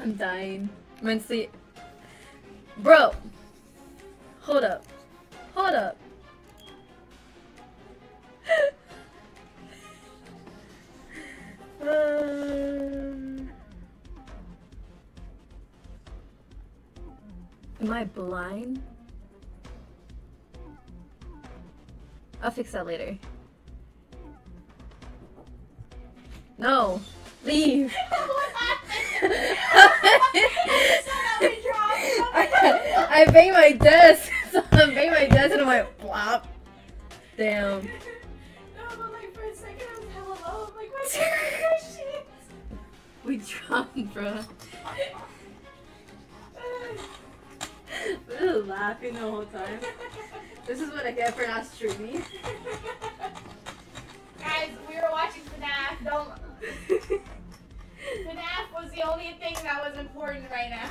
I'm dying. Mentally. Bro! Hold up. Hold up. Am I blind? I'll fix that later. No! Leave! What happened? I banged my desk! So I banged my desk and I went plop. Damn. No, but like for a second I was hella low. I'm like, what's that shit? We dropped, bro. We were laughing the whole time. This is what I get for not streaming. Guys, we were watching FNAF. Don't. FNAF was the only thing that was important right now.